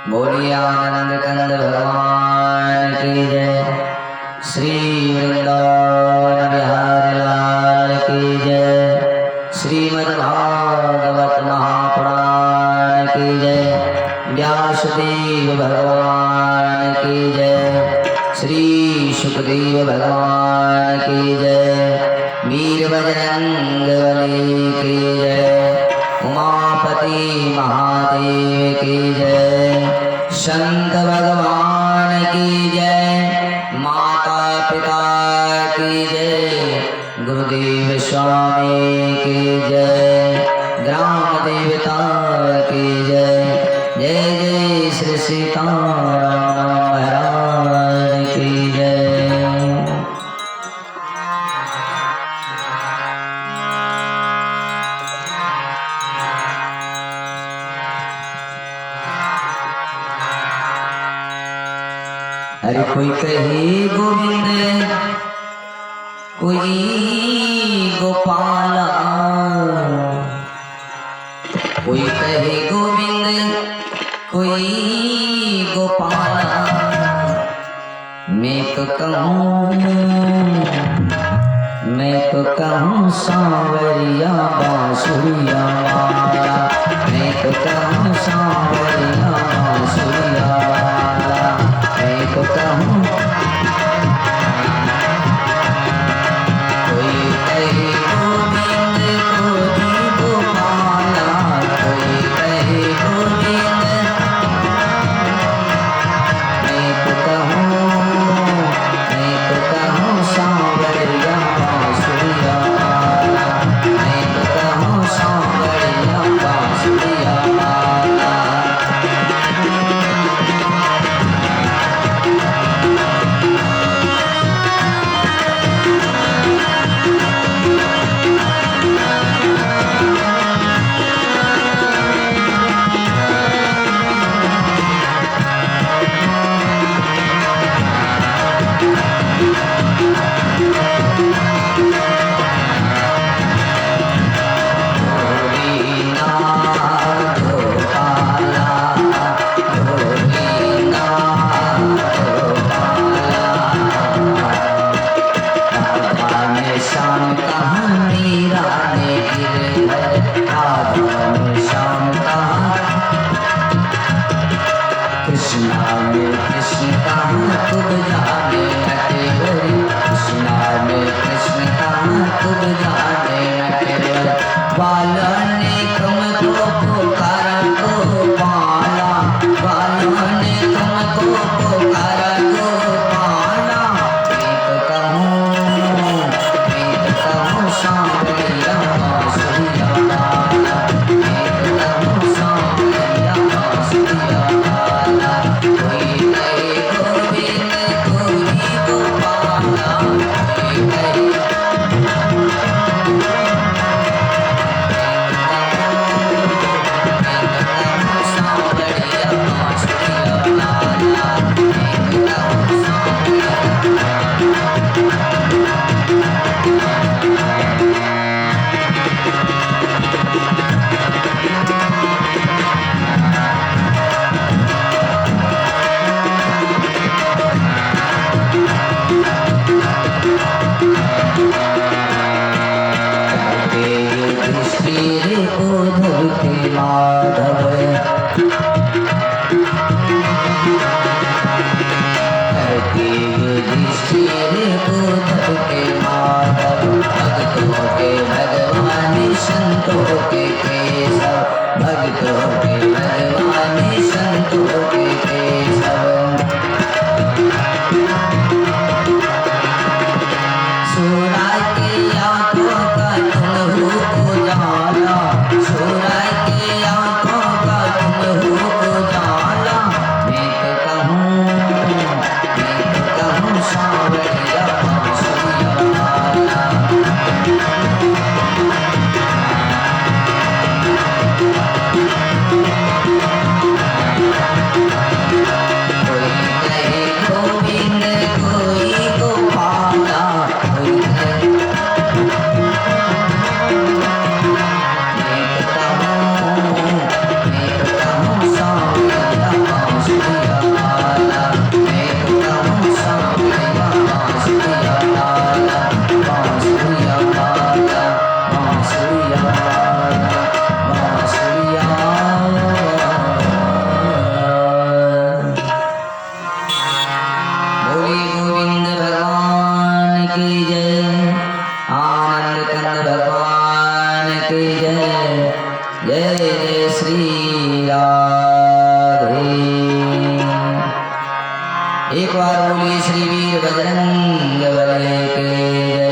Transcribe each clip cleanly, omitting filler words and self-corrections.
बोलिए आनंद कंद भगवान की जय। श्री वृंदावन बिहारी लाल की जय। श्रीमद् भागवत महापुराण की जय। व्यासदेव भगवान की जय। श्री सुखदेव भगवान की जय। वीर बजरंग बली की जय। उमापति महादेव की जय। संत भगवान की जय। माता पिता की जय। गुरुदेव स्वामी की जय। ग्राम देवता की जय। जय जय श्री सीताराम महाराज की जय। अरे कोई कहे गोविंद, कोई गोपाला, कोई कहे गोविंद, कोई गोपाला। मैं तो कहूँ सांवरिया बांसुरिया वाला। मैं तो कहूँ सांवरिया बांसुरिया वाला। मैं तो कहूँ कोई कहे गोविंद, कोई गोपाला। कोई कहे गोविंद, मैं तो कहूँ सांवरिया बांसुरिया वाला। मैं तो कहूँ सांवरिया बांसुरिया वाला। जय श्री राधे। एक बार बोलिए श्री वीर बजरंग बली के जय।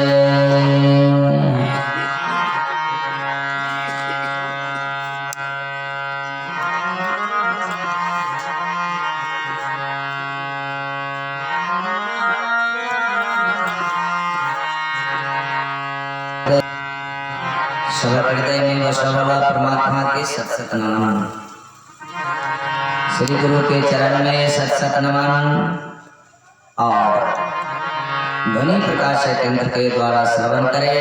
सब हृदय में बसा परमात्मा के सत सत नमन। श्री गुरु के चरण में सत सत नमन और ध्वनि प्रकाश केंद्र के द्वारा श्रवण करे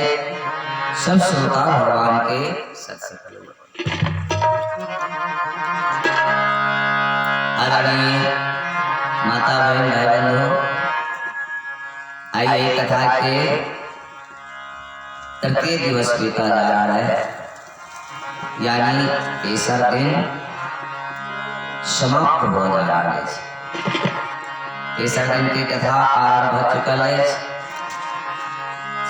सब श्रोता भगवान के सत सत आदरणीय माता बहन भाई बंधु, आइए कथा के तृतीय दिवस बीता जा रहा है, यानी तीसरा दिन समाप्त हो जा रहा है। तीसरा दिन की कथा आरंभ हो चुका है।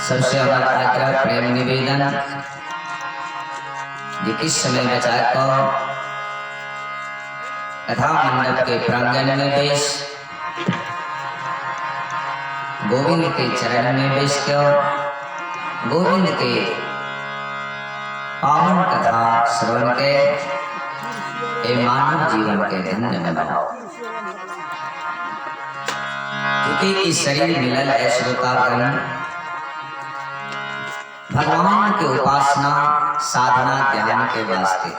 सबसे हमारा आग्रह प्रेम निवेदन कि किस समय बचा को कथा मंडप के प्रांगण में बेश गोविंद के चरण में बेश क्यों गोविंद के पावन कथा श्रवण के मानव जीवन के धन्य बनाओ, क्योंकि इस शरीर मिलल है श्रोतागण भगवान की उपासना साधना ध्यान के वास्ते।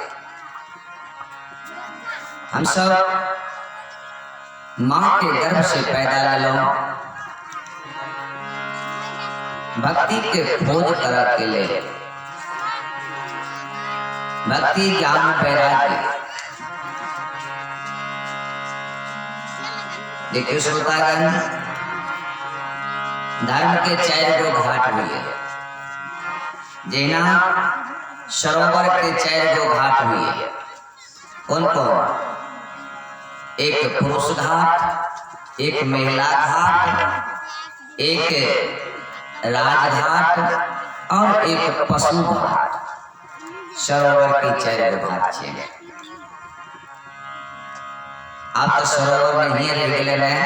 हम सब माँ के गर्भ से पैदा लो भक्ति के खोज कर के लिए, भक्ति ज्ञान वैराग्य। देखिए श्रोतागण, धर्म के 4 गो घाट हुए, जेना सरोवर के 4 गो घाट हुए। कौन कौन? एक पुरुष घाट, एक महिला घाट, एक राजघाट और एक पशु घाट। सरोवर की 4 घाट है। आप तो सरोवर में ही रह गए हैं।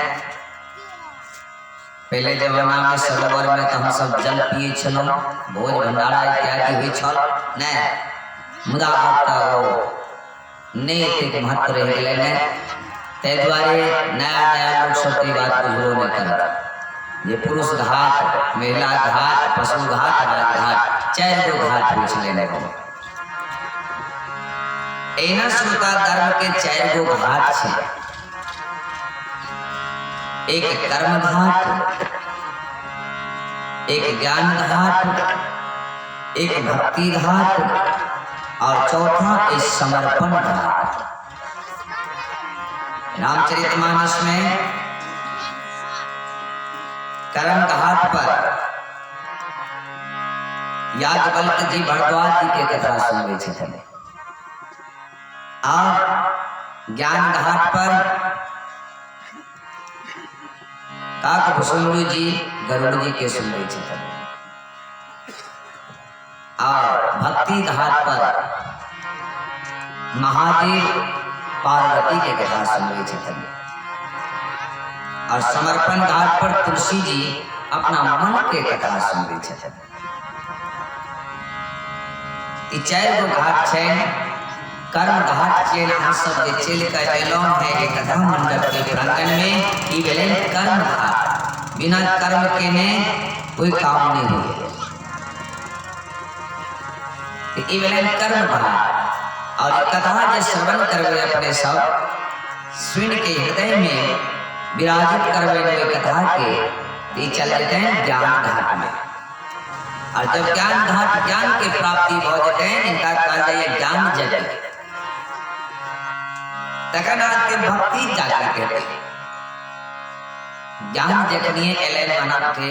पहले जमाना में सरोवर में तो हम सब जल पिए छलो, भोज भंडारा इत्यादि हुई छल नहीं। मुदा आपका वो नैतिक महत्व रह गए हैं। ते द्वारे नया नया लोग सब बात बुझो नहीं करता। ये पुरुष घाट, महिला घाट, पशु घाट, राजघाट 4 गो घाट पूछ लेने को। एना श्रोता धर्म के 4 गो घाट है। एक कर्म घाट, एक ज्ञान घाट, एक भक्ति घाट और चौथा एक समर्पण घाट। रामचरितमानस में कर्म घाट पर याज्ञवल्क्य जी भरद्वाज जी के कथा सुनवे छथिन और ज्ञान घाट पर काकभूषुंड जी गरुड़ जी के सुनवे छथिन और भक्ति घाट पर महादेव पार्वती के कथा सुनवे छथिन और समर्पण घाट पर तुलसी जी अपना मन के कथा सुनवे छथिन। 4 गो घाट है। कर्म घाट चेल हम सब जे चेल का एलों है एक कथा मंडप के प्रांगण में ई बेले कर्म घाट। बिना कर्म के ने कोई काम नहीं होए। ई बेले कर्म घाट और कथा जे श्रवण करवे अपने सब सुन के हृदय में विराजित करवे हुए कथा के ये चल जाते हैं ज्ञान घाट में। और जब ज्ञान घाट ज्ञान की प्राप्ति हो जाते हैं, इनका कहा जाए ज्ञान जगत। तकनाथ के भक्ति जाकर कहते ज्ञान जगनिए एलेन मना के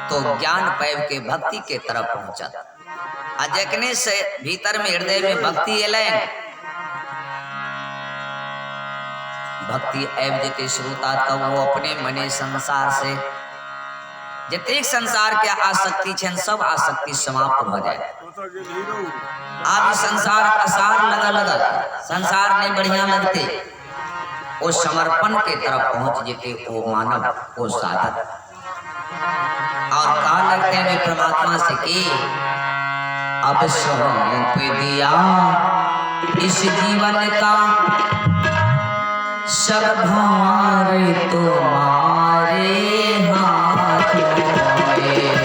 तो ज्ञान पैव के भक्ति के तरफ पहुंचा। जगने से भीतर में हृदय में भक्ति एलेन भक्ति ऐब जते श्रोता तब वो अपने मने संसार से जतेक संसार के आसक्ति छन सब आसक्ति समाप्त हो जाए। आप संसार आसार लगा संसार नहीं बढ़िया लगते, वो समर्पण के तरफ पहुंच जेते वो मानव वो साधक और कहा लगते हैं परमात्मा से कि अब सौंप दिया इस जीवन का सब भार तुम्हारे हाथों में,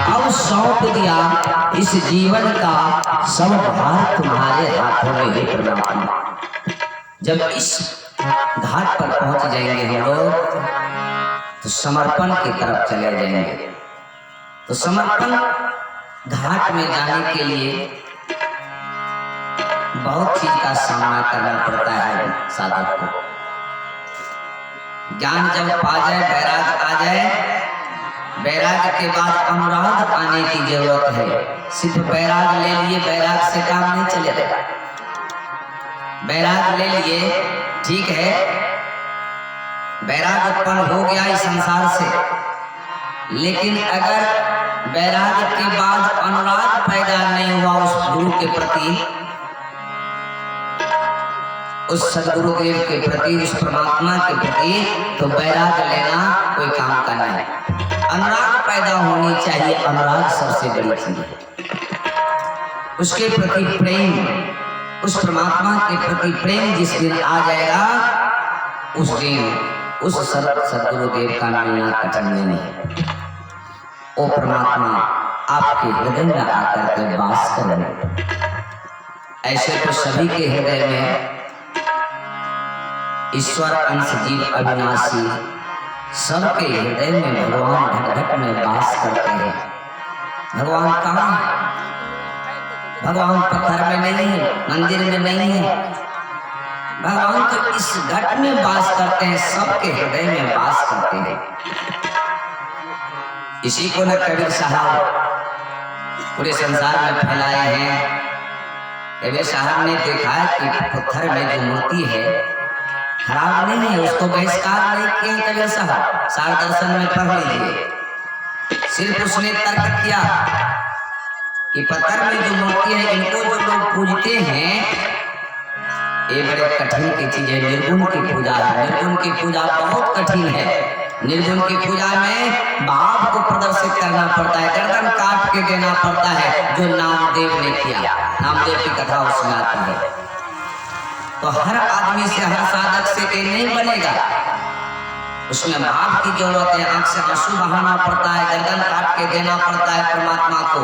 अब सौंप दिया इस इस जीवन का सब भार तुम्हारे हाथों में है परमात्मा। जब इस घाट पर पहुंच जाएंगे हम लोग तो समर्पण की तरफ चले जाएंगे। तो समर्पण घाट में जाने के लिए बहुत चीज का सामना करना पड़ता है साधक को। ज्ञान जब पा जाए, वैराग आ जाए, वैराग के बाद अनुराग आने की जरूरत है। सिर्फ वैराग ले लिए, वैराग से काम नहीं चलेगा। वैराग ले लिए ठीक है, वैराग उत्पन्न हो गया इस संसार से, लेकिन अगर वैराग के बाद अनुराग पैदा नहीं हुआ उस गुरु के प्रति, उस सदगुरुदेव के प्रति, उस परमात्मा के प्रति, तो वैराग लेना कोई काम का नहीं। अनुराग पैदा होनी चाहिए। अनुराग सबसे बड़ी चीज है। उसके प्रति प्रेम, उस परमात्मा के प्रति प्रेम जिस दिन आ जाएगा उस दिन उस सदगुरुदेव का मिलना कठिन नहीं है। वो परमात्मा आपके हृदय में आकर के वास करेंगे। ऐसे तो सभी के हृदय में ईश्वर अंश जीव अविनाशी सबके हृदय में भगवान घट घट में वास करते हैं। भगवान कहाँ है? भगवान पत्थर में नहीं है, मंदिर में नहीं है। भगवान तो इस घट में वास करते हैं, सबके हृदय में वास करते हैं। इसी को न कबीर साहब पूरे संसार में फैलाए हैं। कबीर साहब ने देखा कि पत्थर में जो मूर्ति है खराब नहीं है, उसको बहिष्कार नहीं किया कबीर साहब। सार दर्शन में पढ़ लीजिए। सिर्फ उसने तर्क किया कि पत्थर में जो मूर्ति है इनको जो लोग पूजते हैं ये बड़े कठिन की चीज है। निर्गुण की पूजा है। निर्गुण की पूजा बहुत कठिन है। निर्गुण की पूजा में भाव को प्रदर्शित करना पड़ता है, गर्दन काट के देना पड़ता है, जो नामदेव ने किया। नामदेव की कथा उसमें आती है। तो हर आदमी से, हर साधक से ये नहीं बनेगा। उसमें भाव की जरूरत है। आंख से आंसू बहाना पड़ता है, गर्दन काट के देना पड़ता है परमात्मा को,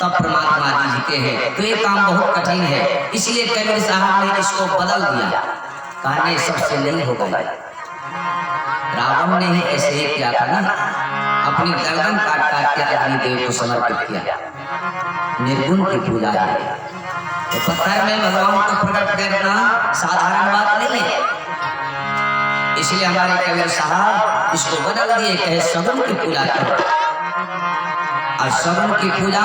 तब परमात्मा जीते हैं। तो ये काम बहुत कठिन है। इसलिए कबीर साहब ने इसको बदल दिया। कहने सबसे नहीं होगा। रावण ने ही ऐसे ही किया था ना, अपनी गर्दन काट काट के अग्निदेव को समर्पित किया। निर्गुण की पूजा है। तो पत्थर में भगवान को प्रकट करना साधारण बात नहीं है। इसलिए हमारे कबीर साहब इसको बदल दिए, कहे सगुन की पूजा करो। और सगुन की पूजा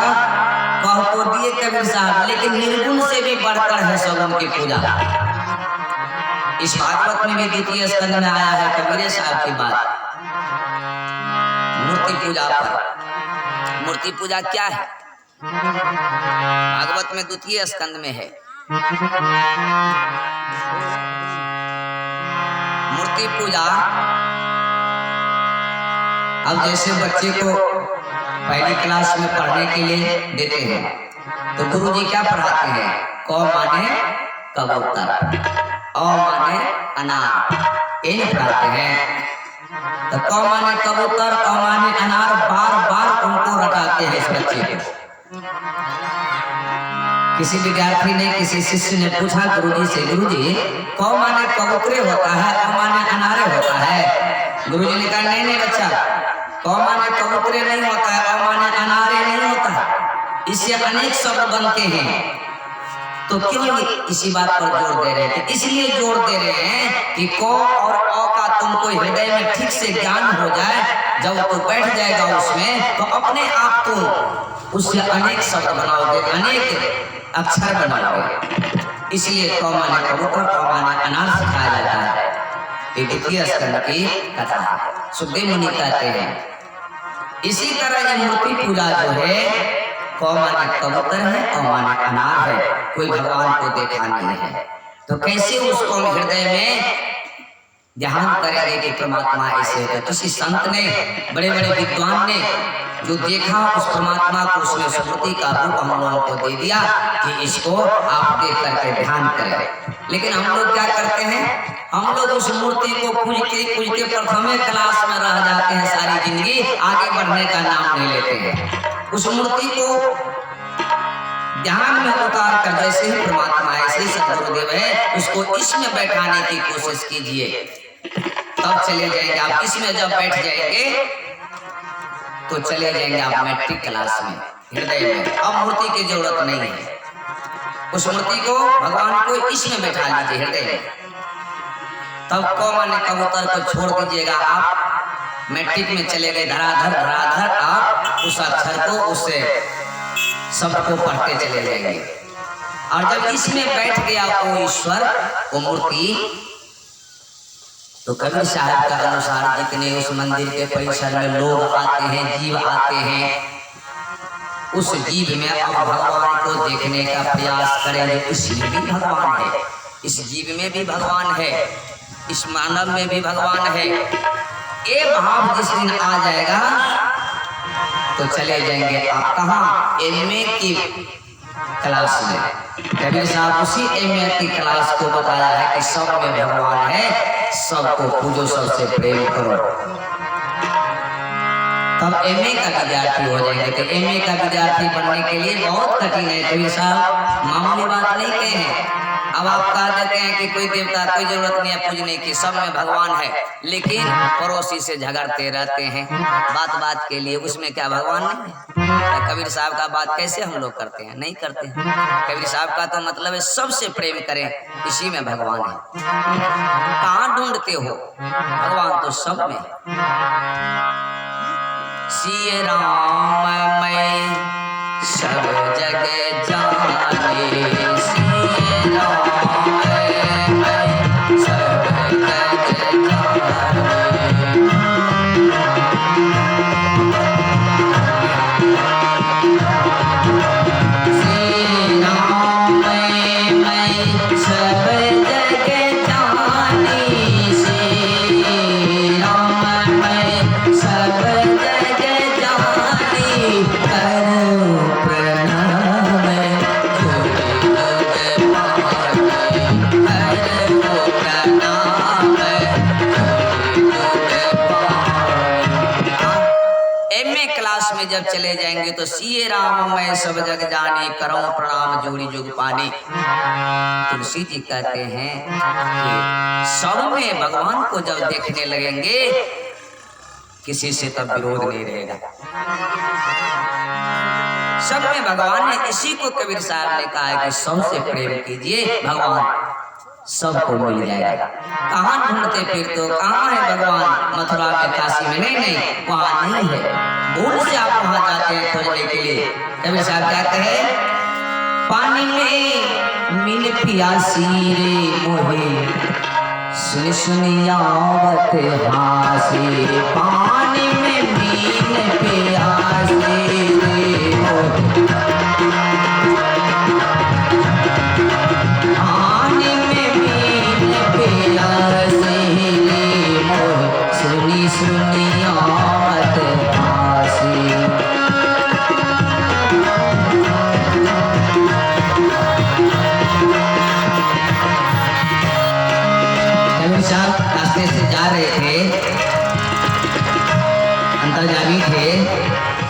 कह तो दिए कबीर साहब, लेकिन निर्गुण से भी बढ़कर है सगुण की पूजा। इस भागवत में भी द्वितीय स्कंद में आया है कबीर साहब की बात मूर्ति पूजा पर। मूर्ति पूजा क्या है? भागवत में द्वितीय स्कंद में है। मूर्ति पूजा, अब जैसे बच्चे को पहली क्लास में पढ़ने के लिए देते हैं तो गुरुजी क्या पढ़ाते हैं? क माने कबूतर, अ माने अनार, ये पढ़ाते हैं। तो क माने कबूतर, अ माने अनार बार बार उनको रटाते हैं इस बच्चे को। किसी विद्यार्थी ने, किसी शिष्य ने पूछा गुरुजी से, गुरुजी क माने कबूतरे होता है, अ माने अनारे होता है? गुरुजी ने कहा नहीं नहीं बच्चा, क माने कबूतरे नहीं होता है, अ माने अनारे नहीं होता है, इससे अनेक शब्द बनते हैं। तो क्यों इसी बात पर जोर दे रहे थे? इसलिए जोर दे रहे हैं कि क और अ का तुमको हृदय में ठीक से ज्ञान हो जाए, जब तो बैठ जाएगा उसमें तो अपने आप तुम उससे अनेक शब्द बनाओगे, अनेक अक्षर बनाओगे। इसलिए क माने कबूतर, अ माने अनार सिखाया जाता है। ये द्वितीय स्कंद की कथा है। सुखदेव मुनि कहते हैं इसी तरह ये मूर्ति पूजा जो है, क माने कबूतर है, अ माने अनार है, कोई भगवान को देखा नहीं है, तो कैसे उसको हृदय में ध्यान करेंगे कि परमात्मा ऐसे है? तो किसी संत ने, बड़े बड़े विद्वान ने जो देखा उस परमात्मा को, उसने स्मृति का रूप हम लोगों को दे दिया कि इसको आप देख करके ध्यान करें। लेकिन हम लोग क्या करते हैं? हम लोग उस मूर्ति को पूज के प्रथमे क्लास में रह जाते हैं, सारी जिंदगी आगे बढ़ने का नाम नहीं लेते हैं। उस मूर्ति को ध्यान में उतार कर, जैसे ही परमात्मा ऐसे ही सदगुरुदेव है, उसको इसमें बैठाने की कोशिश कीजिए, तब चले जाएंगे आप। इसमें जब बैठ जाएंगे तो चले जाएंगे आप मैट्रिक क्लास में, हृदय में। अब मूर्ति की जरूरत नहीं है, उस मूर्ति को, भगवान को इसमें बैठा लीजिए हृदय में। तब क माने कबूतर को छोड़ दीजिएगा, आप मैट्रिक में चले गए, धराधर धराधर आप उस अक्षर को, उससे सबको पढ़ते चले जाएंगे। और जब इसमें बैठ गया वो ईश्वर, वो मूर्ति, तो कबीर साहब का अनुसार जितने उस मंदिर के परिसर में लोग आते हैं, जीव आते हैं, उस जीव में अब भगवान को देखने का प्रयास करेंगे। इसमें भी भगवान है, इस जीव में भी भगवान है, इस मानव में भी भगवान है। ये भाव जिस दिन आ जाएगा तो चले जाएंगे आप कहाँ? एमए की क्लास में। कबीर साहब उसी एमए की क्लास को बताया है कि सब में भगवान है, सबको पूजो, सबसे प्रेम करो, तब एमए का विद्यार्थी हो जाएंगे। तो एमए का विद्यार्थी बनने के लिए बहुत कठिन है, कबीर साहब मामूली बात नहीं कहे हैं। अब आप कह देते हैं कि कोई देवता, कोई जरूरत नहीं है पूजने की, सब में भगवान है, लेकिन पड़ोसी से झगड़ते रहते हैं बात बात के लिए, उसमें क्या भगवान नहीं है? कबीर साहब का बात कैसे हम लोग करते हैं? नहीं करते हैं। कबीर साहब का तो मतलब है सबसे प्रेम करें, इसी में भगवान है। कहाँ ढूंढते हो? भगवान तो सब में। सिय राम मैं सब जगह जाने, जब चले जाएंगे तो सिए राम मैं सब जग जानी, करो प्रणाम जोड़ी जुग पानी। तुलसी जी कहते हैं कि सब में भगवान को जब देखने लगेंगे किसी से तब विरोध नहीं रहेगा, सब में भगवान है। इसी को कबीर साहब ने कहा है कि सबसे प्रेम कीजिए, भगवान सबको मिल जाएगा। कहाँ ढूंढते फिरते हो, कहाँ है भगवान मथुरा के काशी में? नहीं नहीं, वहाँ नहीं है। भूल से आप वहाँ जाते हैं खोजने के लिए। कबीर साहब क्या कहे, पानी में मिल पियासी रे मोहे, सुन सुन आवत हासी। पानी में मिल पियासी रे मोहे, पानी में मिल पियासी रे मोहे, सुनी सुनी आवत हासी। रास्ते से जा रहे थे, अंतर्जामी थे,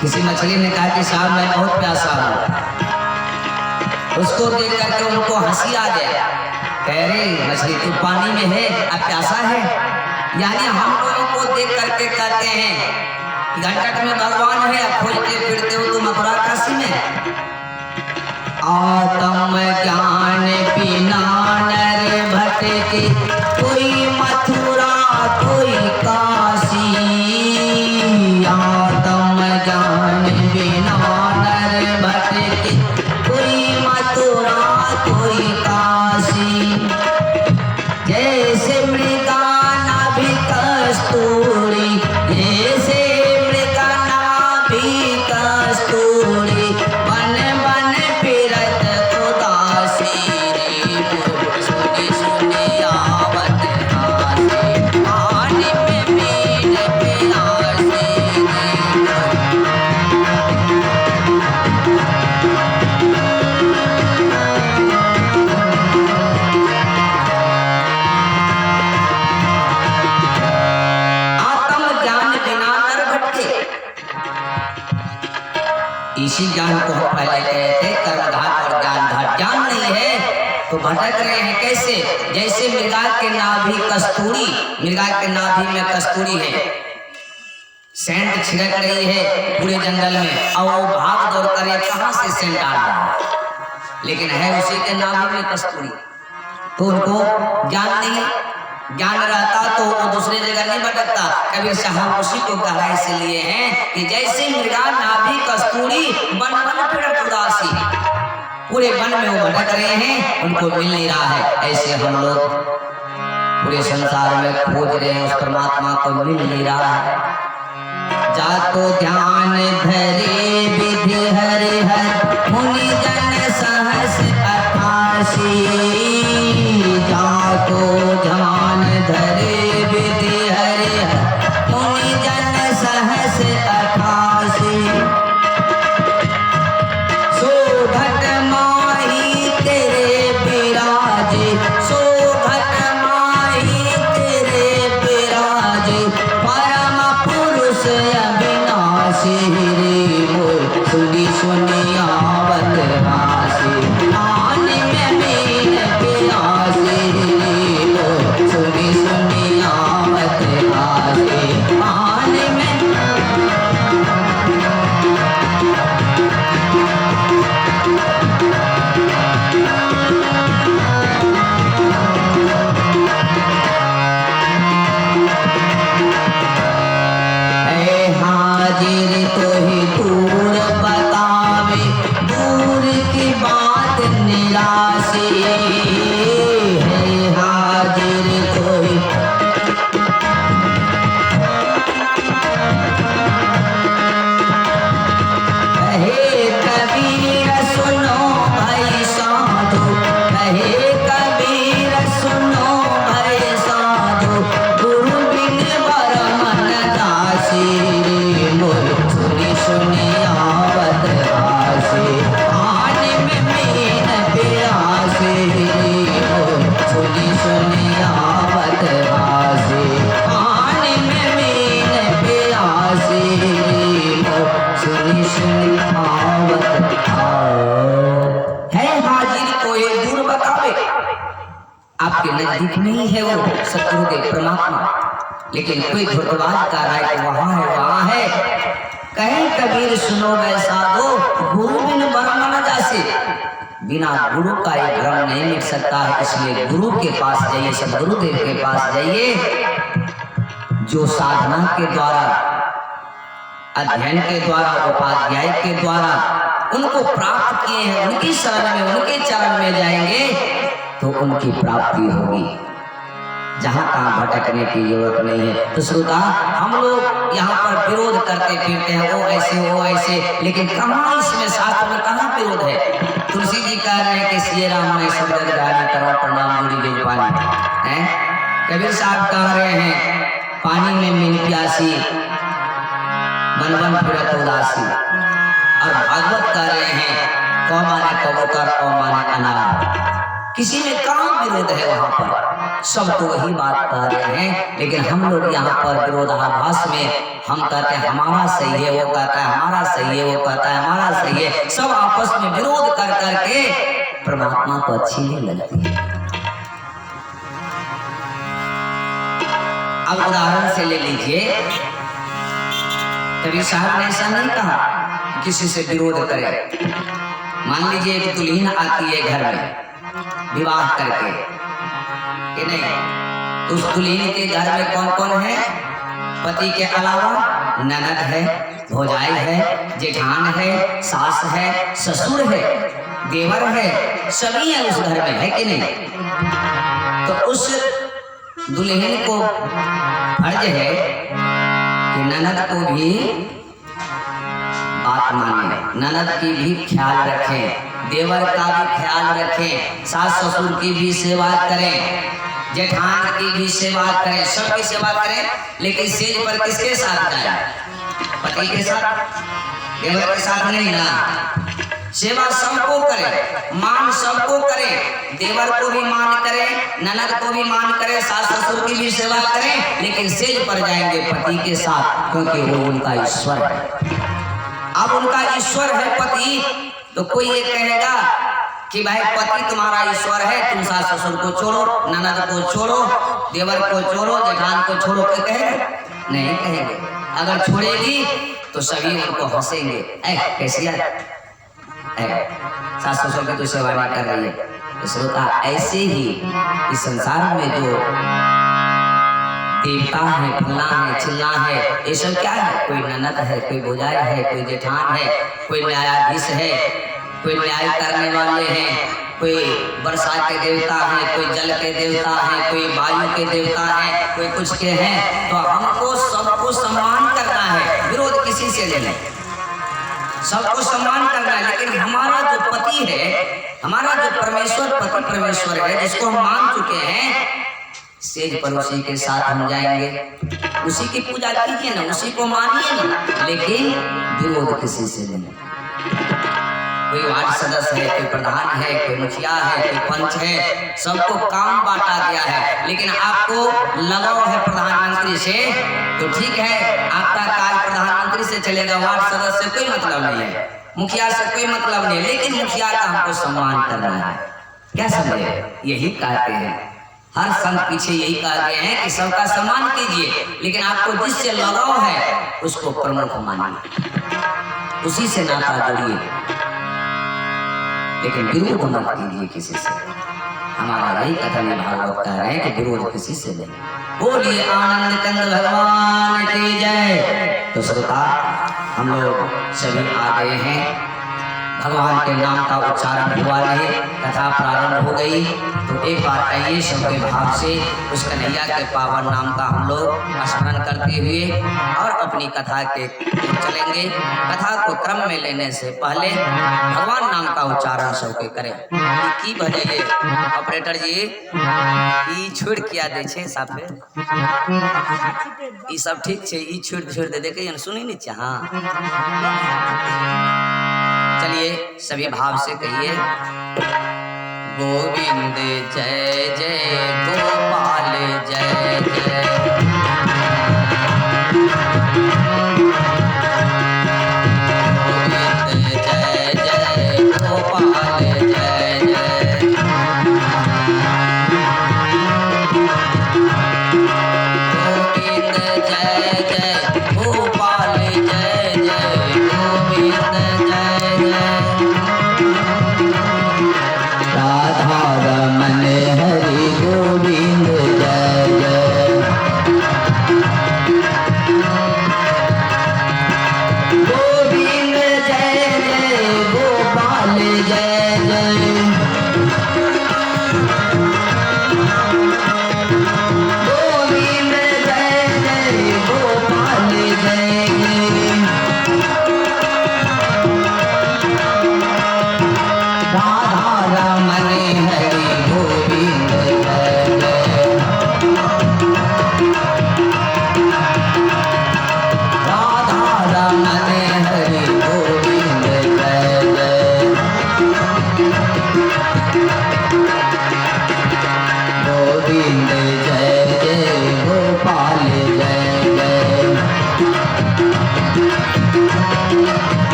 किसी मछली ने कहा कि साहब मैं बहुत प्यासा हूँ। उसको देख करके उनको हंसी आ गया। कह रहे मछली तू पानी में है, अब प्यासा है? यानी हम लोगों को देख करके कहते हैं घंटक में भगवान है, खोजते फिरते हो तुम मथुरा काशी में। आत्म ज्ञान बिना नर भटके, कोई मथुरा कोई काशी। आत्म ज्ञान बिना नर भटके, कोई मथुरा कोई काशी। जैसे मृगा नाभि कस्तूरी, जैसे मृगा नाभि कस्तूरी, बन बन फिरत उदासी रे मोहे, सुनी सुनी आवत हासी। पानी में मिल पियासी रे मोहे। इसी ज्ञान को हम पहले कहे थे कर्मधात और ज्ञानधात। ज्ञान नहीं है तो भटक रहे हैं कैसे? जैसे मृगा के नाभि कस्तूरी, मृगा के नाभि में कस्तूरी है, सेंट छिड़क रही है पूरे जंगल में, और वो भाग दौड़ करे कहाँ से सेंट आ रहा है, लेकिन है उसी के नाभि में कस्तूरी। तो उनको ज्ञान नहीं, ज्ञान रहता तो वो दूसरी जगह नहीं भटकता। कबीर साहब उसी को गहराई से लिए हैं कि जैसे मृगा नाभि कस्तूरी, बन बन फिरत उदासी। पूरे वन में वो भटक रहे हैं, उनको मिल नहीं रहा है। ऐसे हम लोग पूरे संसार में खोज रहे हैं, उस परमात्मा को मिल नहीं रहा है। जातो ध्यान धरे विधि हरि हर, मुनि जन सहस 88। जातो ध्यान धरे विधि हरि हर, मुनि जन सहस 88। शोभत माही तेरे विराजे, शोभत माही तेरे विराजे, परम पुरुष अविनाशी रे मोहे, सुनी सुनी आवत हासी। पानी में मिल पियासी रे मोहे, सुनी सुनी आवत हासी। पानी में हाजिर तो ही दूर बतावे, दूर की बात निराशी है। हाजिर तो ही कहे कबीर सुनो भाई साधु, कहे कबीर सुनो भाई साधु, गुरु बिन बर मन दासी रे मोहे, सुनी सुनी आवत हासी। पानी में मीन प्यासी रे मोहे, सुनी सुनी आवत हासी। पानी में मीन प्यासी रे मोहे, सुनी सुनी आवत है। हाजिर को एक दूर बतावे, आपके नजदीक नहीं है वो सतगुरुदेव परमात्मा, लेकिन कोई धोखेबाज का राय वहां है, वहां है। कहे कबीर सुनो बै साधो, गुरु बिन बर मन दासी। बिना गुरु का ये भ्रम नहीं मिट सकता है। इसलिए गुरु के पास जाइए, सदगुरुदेव के पास जाइए, जो साधना के द्वारा, अध्ययन के द्वारा, उपाध्याय के द्वारा उनको प्राप्त किए हैं, उनकी शरण में, उनके चरण में जाएंगे तो उनकी प्राप्ति होगी। जहाँ कहाँ भटकने की जरूरत नहीं है। तो श्रोता, हम लोग यहाँ पर विरोध करते फिरते हैं, वो ऐसे वो ऐसे, लेकिन कहाँ इसमें शास्त्र में कहाँ विरोध है? तुलसी जी कह रहे हैं कि श्री राम मैं सुंदर गाली करो प्रणाम गुरु जी पानी है। कबीर साहब कह रहे हैं पानी में मीन प्यासी बन बन फिरत उदासी। और भागवत कह रहे हैं कौ माने कबूतर कौ माने अनार। किसी में कहाँ विरोध है? वहाँ पर सब तो वही बात कह रहे हैं, लेकिन हम लोग यहाँ पर विरोधाभास में हम कहते हैं हमारा सही है, वो कहता है हमारा सही है, वो कहता है हमारा सही है। सब आपस में विरोध कर करके परमात्मा को अच्छी नहीं लगती है। अब उदाहरण से ले लीजिए, कबीर साहब ने ऐसा नहीं कहा किसी से विरोध करे। मान लीजिए एक दुल्हन आती है घर में विवाह करके, कि नहीं, उस दुल्हन के घर में कौन कौन है? पति के अलावा ननद है, भौजाई है, जेठान है, सास है, ससुर है, देवर है, सभी है उस घर में, है कि नहीं? तो उस दुल्हन को फर्ज है कि ननद को भी बात माने, ननद की भी ख्याल रखें, देवर का भी ख्याल रखें, सास ससुर की भी सेवा करें, जेठान की भी सेवा करें, सबकी सेवा करें। लेकिन सेज पर किसके साथ जाए? पति के साथ, देवर के साथ नहीं ना। सेवा सबको करें, मान सबको करें, देवर को भी मान करें, ननद को भी मान करें, सास ससुर की भी सेवा करें, लेकिन सेज पर जाएंगे पति के साथ, क्योंकि वो उनका ईश्वर है। अब उनका ईश्वर है पति, तो कोई ये कहेगा कि भाई पति तुम्हारा ईश्वर है, तुम सास ससुर को छोड़ो, ननद को छोड़ो, देवर को छोड़ो, जेठान को छोड़ो, क्या कहेगा? नहीं कहेंगे। अगर छोड़ेगी तो सभी उनको हंसेंगे, कैसी है सास ससुर की तो सेवा नहीं कर रही है। तो श्रोता, ऐसे ही इस संसार में जो देवता है, फलना है, चिल्ला है, ये सब क्या है? कोई ननद है, कोई भौजाई है, कोई जेठान है, कोई न्यायाधीश है, कोई न्याय करने वाले हैं, कोई वर्षा के देवता हैं, कोई जल के देवता हैं, कोई वायु के देवता हैं, कोई कुछ के हैं। तो हमको सबको सम्मान करना है, विरोध किसी से नहीं, सबको सम्मान करना है। लेकिन हमारा जो पति है, हमारा जो परमेश्वर, पति परमेश्वर है, जिसको हम मान चुके हैं, सेज पर उसी के साथ हम जाएंगे, उसी की पूजा कीजिए ना, उसी को मानिए ना, लेकिन विरोध किसी से नहीं। कोई वार्ड सदस्य है, कोई प्रधान है, कोई मुखिया है, कोई पंच है, सबको काम बांटा गया है। लेकिन आपको लगाव है प्रधानमंत्री से, तो ठीक है, आपका कार्य प्रधानमंत्री से चलेगा, वार्ड सदस्य से कोई मतलब नहीं है, मुखिया से कोई मतलब नहीं, लेकिन मुखिया का हमको सम्मान करना है। क्या समझे? यही कहते हैं, हर संत पीछे यही कहते हैं कि सबका सम्मान कीजिए, लेकिन आपको जिससे लगाव है उसको प्रमुख मानिए, उसी से नाता जोड़िए, लेकिन विरोध मत कीजिए किसी से। हमारा यही कथन भागवत कह रहे हैं कि विरोध किसी से नहीं। बोलिए आनंद कंद भगवान की जय। तो श्रोता, हम लोग सभी आ गए हैं, भगवान के नाम का उच्चारण हुआ रहे, कथा प्रारंभ हो गई, तो एक बार आइए सबके भाव से उस कन्हैया के पावन नाम का हम लोग स्मरण करते हुए और अपनी कथा के चलेंगे। कथा को क्रम में लेने से पहले भगवान नाम का उच्चारण सबके करें। की बजाइए ऑपरेटर जी, ई छोड़ किया दे छे साफे, ई सब ठीक छे, ई छोड़ दे देखे सुनी नहीं चाहा। चलिए सभी भाव से कहिए, गोविंद जय जय, गोपाल जय जय।